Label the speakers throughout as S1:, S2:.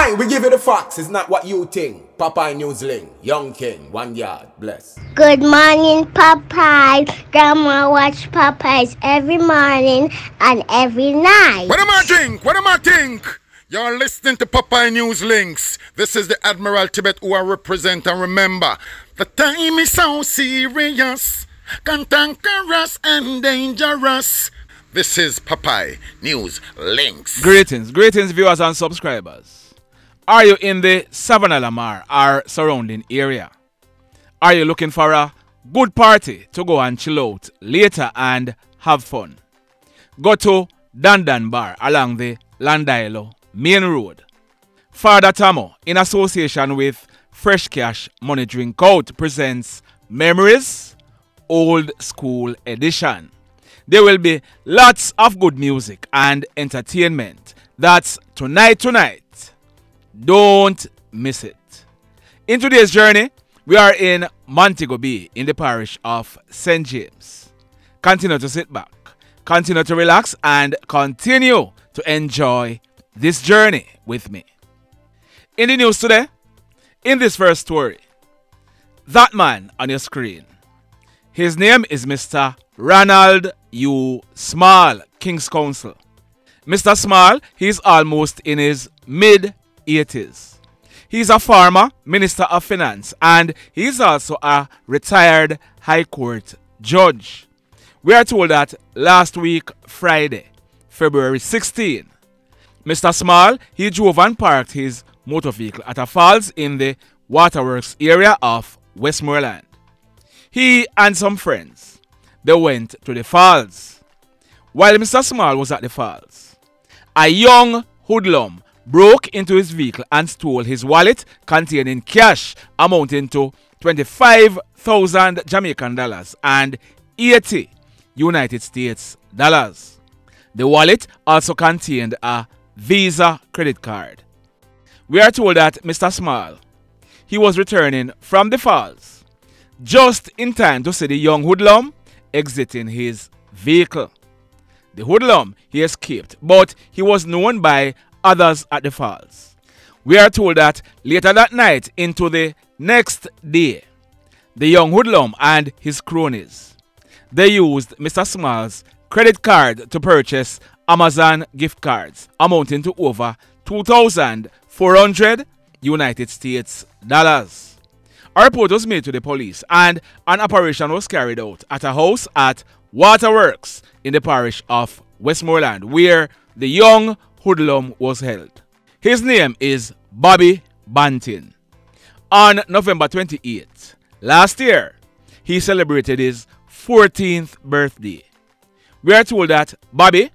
S1: Aye, we give you the facts. It's not what you think. Popeye Newsling, Young King, 1 yard, bless.
S2: Good morning, Popeye. Grandma watch Popeyes every morning and every night.
S3: What am I think? What am I think? You're listening to Popeye News Links. This is the Admiral Tibet who I represent, and remember, the time is so serious, cantankerous and dangerous. This is Popeye News Links.
S4: Greetings viewers and subscribers. Are you in the Savannah Lamar or surrounding area? Are you looking for a good party to go and chill out later and have fun? Go to Dandan Bar along the Landailo Main Road. Father Tamo, in association with Fresh Cash Money Drink Out, presents Memories Old School Edition. There will be lots of good music and entertainment. That's tonight. Don't miss it. In today's journey, we are in Montego Bay in the parish of St. James. Continue to sit back, continue to relax, and continue to enjoy this journey with me. In the news today, in this first story, that man on your screen, his name is Mr. Ronald Hugh Small, King's Counsel. Mr. Small, he's almost in his mid-80s. He's a former Minister of Finance and he's also a retired High Court judge. We are told that last week, Friday, February 16, Mr. Small, he drove and parked his motor vehicle at a falls in the Waterworks area of Westmoreland. He and some friends, they went to the falls. While Mr. Small was at the falls, a young hoodlum broke into his vehicle and stole his wallet containing cash amounting to 25,000 Jamaican dollars and 80 United States dollars. The wallet also contained a Visa credit card. We are told that Mr. Small, he was returning from the falls just in time to see the young hoodlum exiting his vehicle. The hoodlum, he escaped, but he was known by others at the falls. We are told that later that night into the next day, the young hoodlum and his cronies, they used Mr. Small's credit card to purchase Amazon gift cards amounting to over 2,400 United States dollars. A report was made to the police and an operation was carried out at a house at Waterworks in the parish of Westmoreland where the young hoodlum was held. His name is Bobby Bantin. On November 28th, last year, he celebrated his 14th birthday. We are told that Bobby,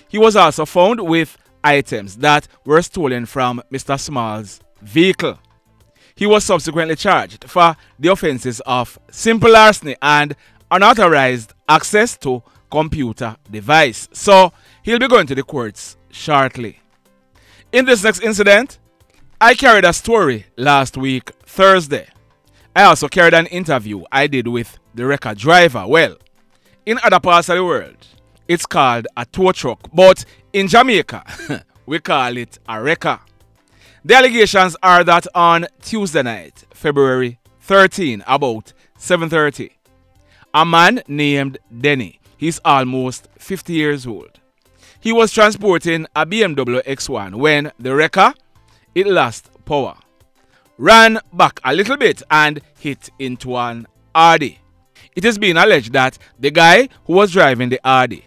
S4: he was also found with items that were stolen from Mr. Small's vehicle. He was subsequently charged for the offenses of simple larceny and unauthorized access to computer device. So he'll be going to the courts shortly. In this next incident, I carried a story last week, Thursday. I also carried an interview I did with the wrecker driver. Well, in other parts of the world, it's called a tow truck, but in Jamaica, we call it a wrecker. The allegations are that on Tuesday night, February 13, about 7:30, a man named Denny, he's almost 50 years old. He was transporting a BMW X1 when the wrecker, it lost power, ran back a little bit and hit into an RD. It is being alleged that the guy who was driving the RD,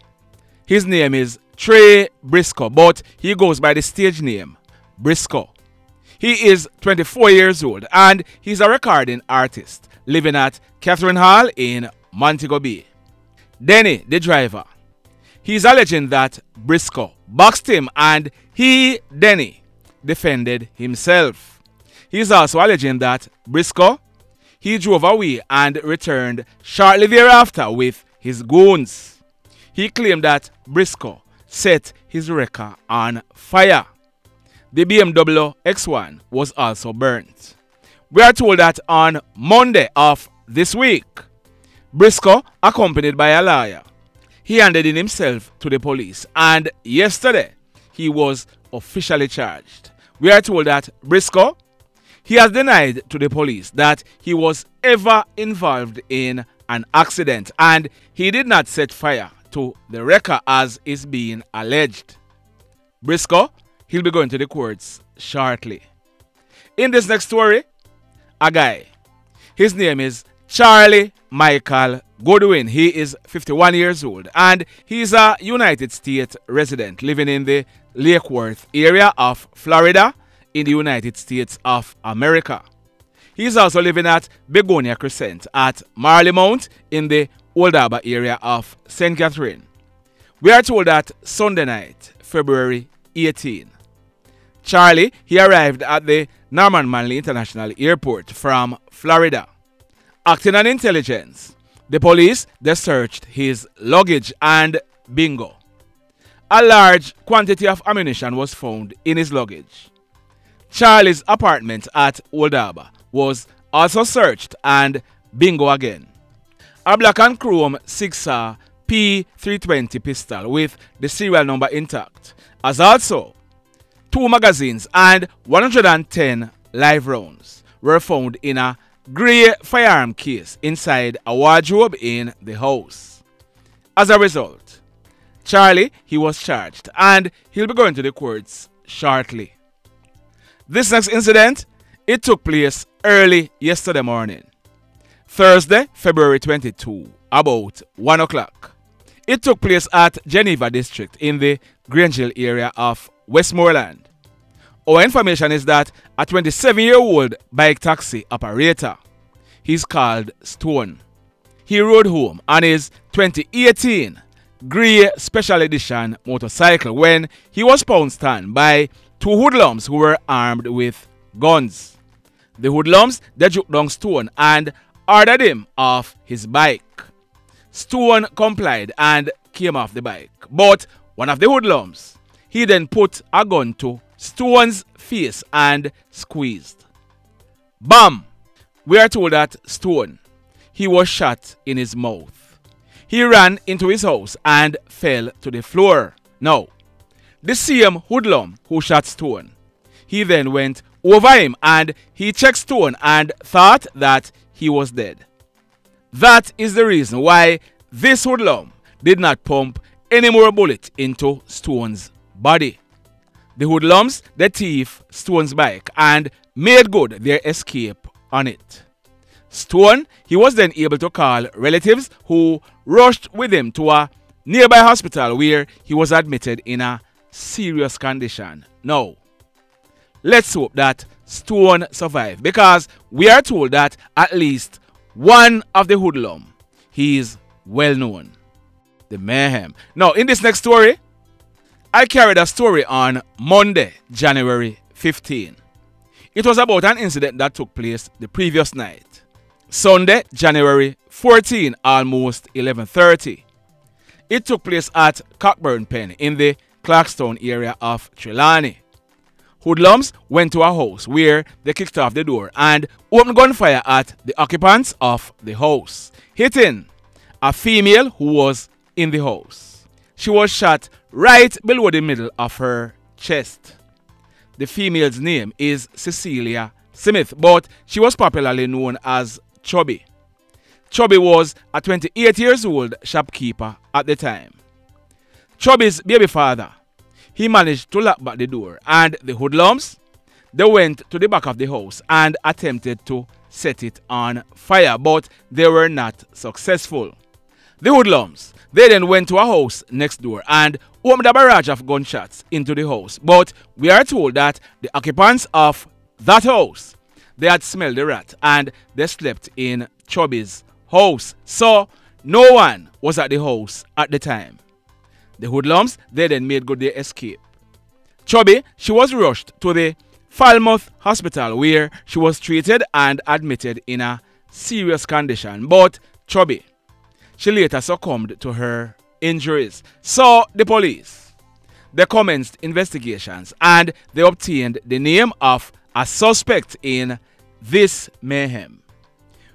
S4: his name is Brisco, but he goes by the stage name Brisco. He is 24 years old and he's a recording artist living at Catherine Hall in Montego Bay. Denny, the driver, he's alleging that Brisco boxed him and he, Denny, defended himself. He's also alleging that Brisco, he drove away and returned shortly thereafter with his goons. He claimed that Brisco set his wrecker on fire. The BMW X1 was also burnt. We are told that on Monday of this week, Brisco, accompanied by a lawyer, he handed in himself to the police and yesterday he was officially charged We are told that Brisco, he has denied to the police that he was ever involved in an accident and he did not set fire to the wrecker as is being alleged. Brisco, he'll be going to the courts shortly. In this next story, a guy. His name is Charlie Michael Goodwin. He is 51 years old and he's a United States resident living in the Lake Worth area of Florida in the United States of America. He's also living at Begonia Crescent at Marley Mount in the Old Harbour area of St. Catherine. We are told that Sunday night, February 18, Charlie, he arrived at the Norman Manley International Airport from Florida. Acting on intelligence, the police, they searched his luggage and bingo. A large quantity of ammunition was found in his luggage. Charlie's apartment at Old Harbour was also searched and bingo again. A black and chrome 6 P320 pistol with the serial number intact, as also 2 magazines and 110 live rounds were found in a grey firearm case inside a wardrobe in the house. As a result, Charlie, he was charged and he'll be going to the courts shortly. This next incident, it took place early yesterday morning, Thursday, February 22, about 1 o'clock. It took place at Geneva District in the Grangeville area of Westmoreland. Our information is that a 27-year-old bike taxi operator, he's called Stone. He rode home on his 2018 grey special edition motorcycle when he was pounced on by 2 hoodlums who were armed with guns. The hoodlums, they took down Stone and ordered him off his bike. Stone complied and came off the bike. But one of the hoodlums, he then put a gun to Stone's face and squeezed. Bam! We are told that Stone, he was shot in his mouth. He ran into his house and fell to the floor. Now, the same hoodlum who shot Stone, he then went over him and he checked Stone and thought that he was dead. That is the reason why this hoodlum did not pump any more bullet into Stone's body. The hoodlums, they thief Stone's bike and made good their escape on it. Stone, he was then able to call relatives who rushed with him to a nearby hospital where he was admitted in a serious condition. Now, let's hope that Stone survived because we are told that at least one of the hoodlum, he is well known. The mayhem. Now, in this next story, I carried a story on Monday, January 15. It was about an incident that took place the previous night. Sunday, January 14, almost 11:30. It took place at Cockburn Pen in the Clarkstown area of Trelawney. Hoodlums went to a house where they kicked off the door and opened gunfire at the occupants of the house, hitting a female who was in the house. She was shot right below the middle of her chest. The female's name is Cecilia Smith, but she was popularly known as Chubby. Chubby was a 28-year-old shopkeeper at the time. Chubby's baby father, he managed to lock back the door, and the hoodlums, they went to the back of the house and attempted to set it on fire, but they were not successful. The hoodlums, they then went to a house next door and opened a barrage of gunshots into the house, but we are told that the occupants of that house, they had smelled the rat and they slept in Chubby's house, so no one was at the house at the time. The hoodlums, they then made good their escape. Chubby, she was rushed to the Falmouth Hospital where she was treated and admitted in a serious condition. But Chubby, she later succumbed to her injuries. So the police, they commenced investigations and they obtained the name of a suspect in this mayhem.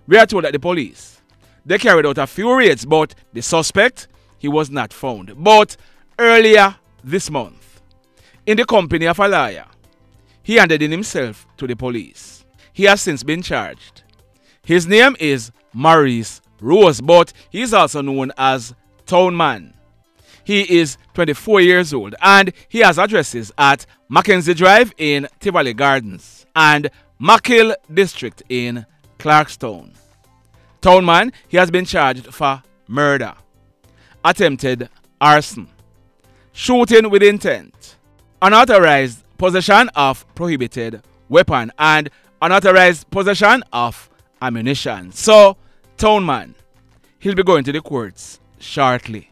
S4: We are told that the police, they carried out a few raids, but the suspect, he was not found. But earlier this month, in the company of a lawyer, he handed in himself to the police. He has since been charged. His name is Maurice Rose, but he is also known as Town Man. He is 24 years old and he has addresses at Mackenzie Drive in Tivoli Gardens and Mackhill District in Clarkstown. Townman, he has been charged for murder, attempted arson, shooting with intent, unauthorized possession of prohibited weapon, and unauthorized possession of ammunition. So, Townman, he'll be going to the courts shortly.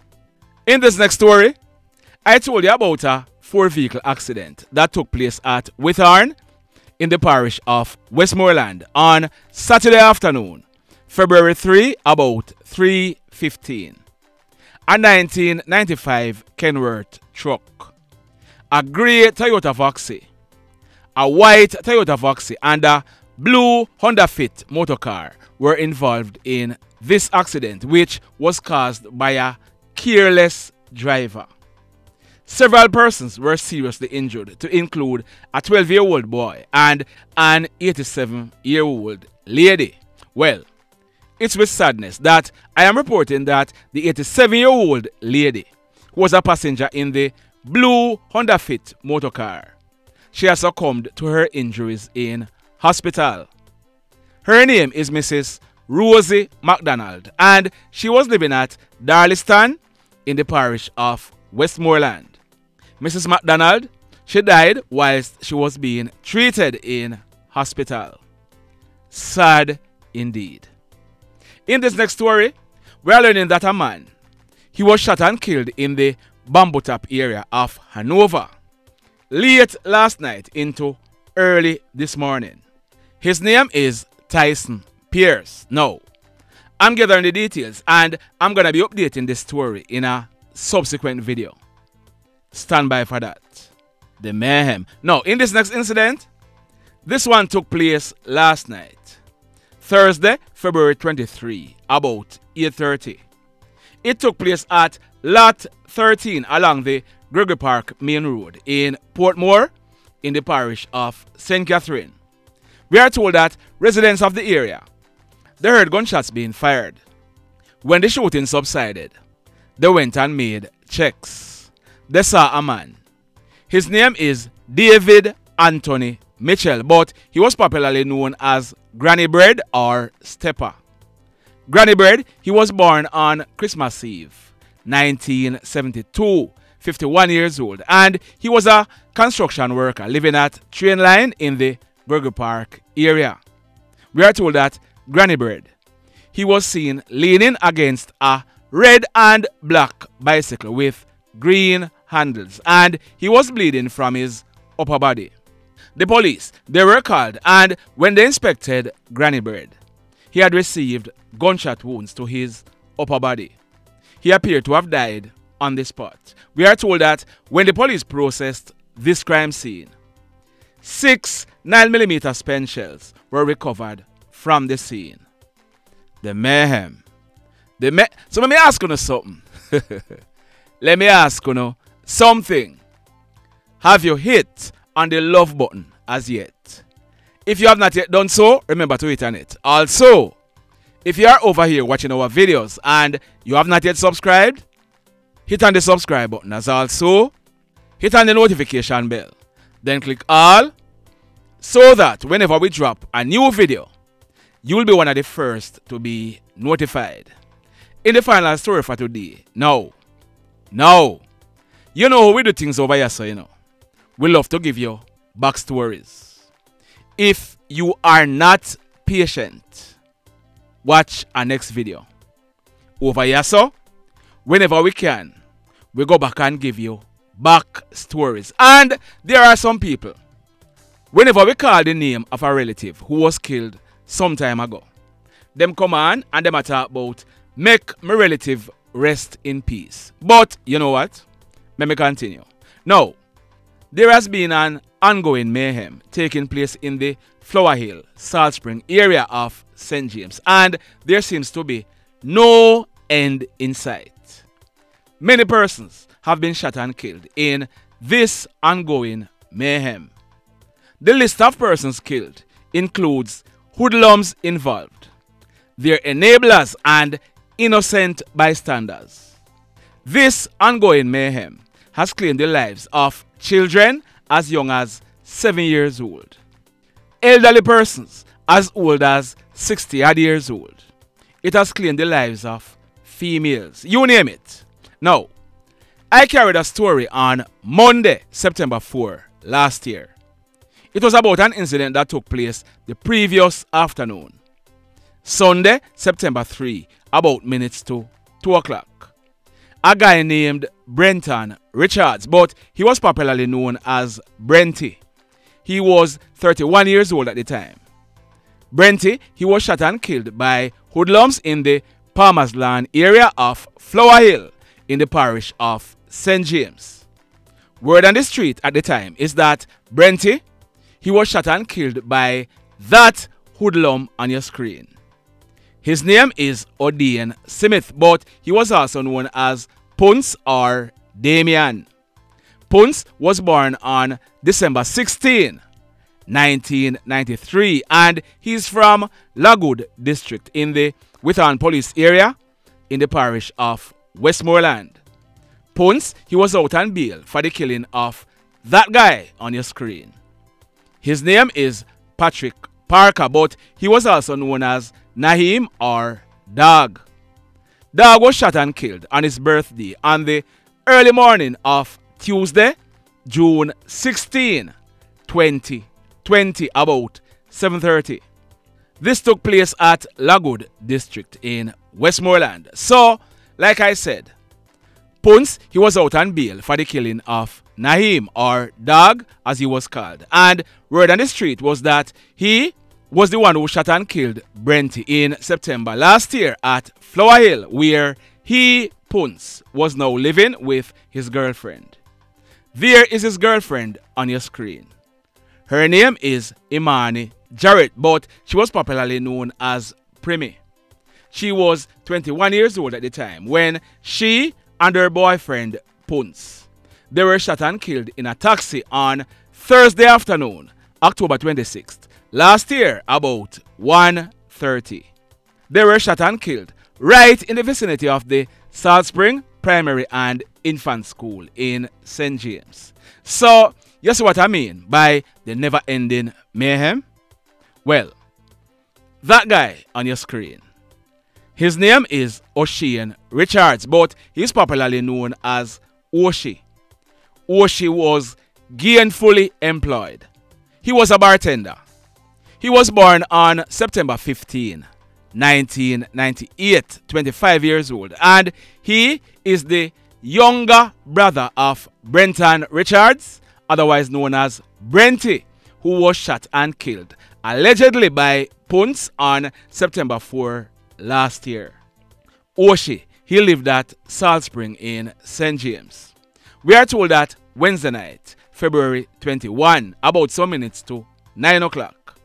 S4: In this next story, I told you about a 4-vehicle accident that took place at Withorn in the parish of Westmoreland on Saturday afternoon, February 3, about 3:15. A 1995 Kenworth truck, a grey Toyota Voxy, a white Toyota Voxy, and a blue Honda Fit motorcar were involved in this accident, which was caused by a careless driver. Several persons were seriously injured, to include a 12-year-old boy and an 87-year-old lady. Well, it's with sadness that I am reporting that the 87-year-old lady, who was a passenger in the blue Honda Fit motorcar, she has succumbed to her injuries in hospital. Her name is Mrs. Rosey McDonald, and she was living at Darliston in the parish of Westmoreland. Mrs. McDonald, she died whilst she was being treated in hospital. Sad indeed. In this next story, we are learning that a man, he was shot and killed in the Bamboo Top area of Hanover late last night into early this morning. His name is Tyson Pierce. Now, I'm gathering the details and I'm going to be updating this story in a subsequent video. Stand by for that. The mayhem. Now, in this next incident, this one took place last night, Thursday, February 23, about 8:30. It took place at Lot 13 along the Gregory Park Main Road in Portmore in the parish of St. Catherine. We are told that residents of the area, they heard gunshots being fired. When the shooting subsided, they went and made checks. They saw a man. His name is David Anthony Mitchell, but he was popularly known as Granny Bread or Steppa. Granny Bread, he was born on Christmas Eve, 1972, 51 years old, and he was a construction worker living at Train Line in the Gregory Park area. We are told that Granny Bread, he was seen leaning against a red and black bicycle with green handles, and he was bleeding from his upper body. The police, they were called, and when they inspected Granny Bread, he had received gunshot wounds to his upper body. He appeared to have died on the spot. We are told that when the police processed this crime scene, 6 9mm spent shells were recovered from the scene. The mayhem. So let me ask you something. Let me ask you something. Have you hit on the love button as yet? If you have not yet done so, remember to hit on it. Also, if you are over here watching our videos and you have not yet subscribed, hit on the subscribe button. As also, hit on the notification bell. Then click all, so that whenever we drop a new video, you will be one of the first to be notified. In the final story for today, now, you know how we do things over here, so we love to give you backstories. If you are not patient, watch our next video. Over here, so whenever we can, we go back and give you backstories. And there are some people, whenever we call the name of a relative who was killed some time ago, them come on and them talk about make my relative rest in peace. But you know what? Let me continue. Now, there has been an ongoing mayhem taking place in the Flower Hill, Salt Spring area of St. James, and there seems to be no end in sight. Many persons have been shot and killed in this ongoing mayhem. The list of persons killed includes hoodlums involved, their enablers and innocent bystanders. This ongoing mayhem has claimed the lives of children as young as 7 years old, elderly persons as old as 60-odd years old. It has claimed the lives of females, you name it. Now, I carried a story on Monday, September 4 last year. It was about an incident that took place the previous afternoon. Sunday, September 3, about minutes to 2 o'clock. A guy named Brenton Richards, but he was popularly known as Brenti. He was 31 years old at the time. Brenti, he was shot and killed by hoodlums in the Palmer's Lawn area of Flower Hill in the parish of St. James. Word on the street at the time is that Brenti, he was shot and killed by that hoodlum on your screen. His name is Odane Smith, but he was also known as Pearce or Damien. Pearce was born on December 16, 1993, and he's from KlLLED district in the Witham police area in the parish of Westmoreland. Pearce, he was out on bail for the killing of that guy on your screen. His name is Patrick Parker, but he was also known as Naheem or Dog. Dog was shot and killed on his birthday on the early morning of Tuesday, June 16, 2020, about 7:30. This took place at KlLLED district in Westmoreland. So, like I said, Pearce, he was out on bail for the killing of Naheem or Dog as he was called, and word on the street was that he was the one who shot and killed Brenti in September last year at Flower Hill, where he, Pearce, was now living with his girlfriend. There is his girlfriend on your screen. Her name is Imaani Jarrett, but she was popularly known as Primi. She was 21 years old at the time when she and her boyfriend Pearce, they were shot and killed in a taxi on Thursday afternoon, October 26th, last year about 1:30. They were shot and killed right in the vicinity of the Salt Spring Primary and Infant School in St. James. So, you see what I mean by the never-ending mayhem? Well, that guy on your screen, his name is Oshane Richards, but he's popularly known as Oshi. Oshi was gainfully employed. He was a bartender. He was born on September 15, 1998, 25 years old, and he is the younger brother of Brenton Richards, otherwise known as Brenti, who was shot and killed, allegedly by Pearce on September 4 last year. Oshi, he lived at Salt Spring in St. James. We are told that Wednesday night, February 21, about some minutes to 9 o'clock,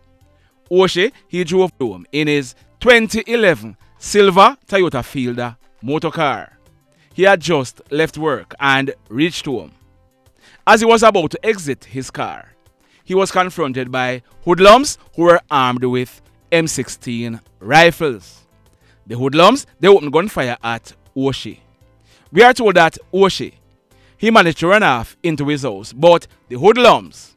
S4: Oshi, he drove home in his 2011 silver Toyota Fielder motor car. He had just left work and reached home. As he was about to exit his car, he was confronted by hoodlums who were armed with M16 rifles. The hoodlums, they opened gunfire at Oshi. We are told that Oshi, he managed to run off into his house, but the hoodlums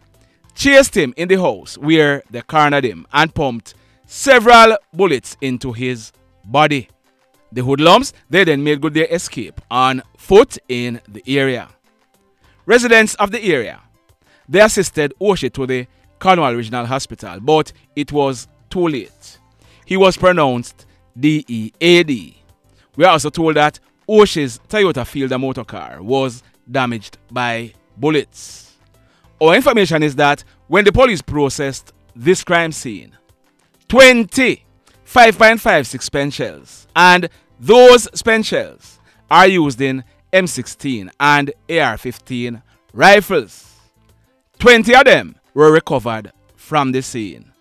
S4: chased him in the house where they cornered him and pumped several bullets into his body. The hoodlums, they then made good their escape on foot in the area. Residents of the area, they assisted Oshi to the Cornwall Regional Hospital, but it was too late. He was pronounced DEAD. We are also told that Oshi's Toyota Fielder motor car was damaged by bullets. Our information is that when the police processed this crime scene, 20 5.56 spent shells, and those spent shells are used in M16 and AR-15 rifles. 20 of them were recovered from the scene.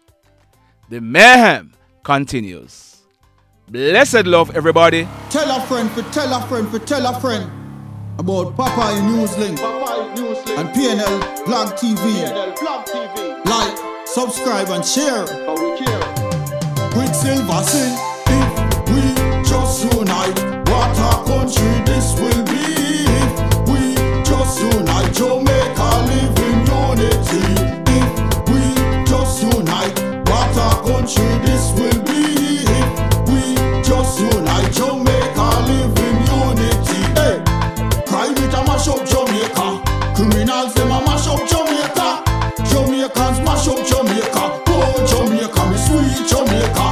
S4: The mayhem continues. Blessed love, everybody.
S5: Tell a friend for tell a friend for tell a friend about Papa in News Link. and PNL Blog TV. Like, subscribe and share. Quicksilver sing, if we just unite, what a country this will be. If we just unite, Jamaica live in unity. If we just unite, what a country this will be. If we just unite, Jamaica live in unity. Hey, crime it a mash up Jamaica. Criminals them a mash up Jamaica. Jamaicans mash up Jamaica. Oh Jamaica, me sweet Jamaica.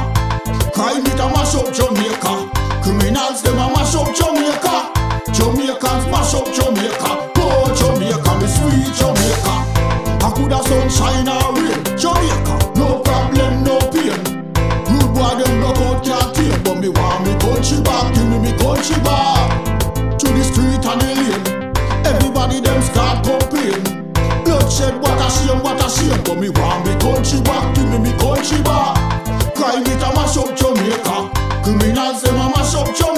S5: Crime it a mash up Jamaica. Criminals them a mash up Jamaica. Jamaicans mash up Jamaica. Oh Jamaica, me sweet Jamaica. I coulda sunshine or rain. Jamaica, no problem, no pain. Rude boy them knock out can't tame, but me want me country back. Give me country back. To the street and the lane, everybody them start complain. Bloodshed, what a shame, but me want me country back. Give me country back. Crime it a mash up Jamaica. Criminals them a mash up Jamaica.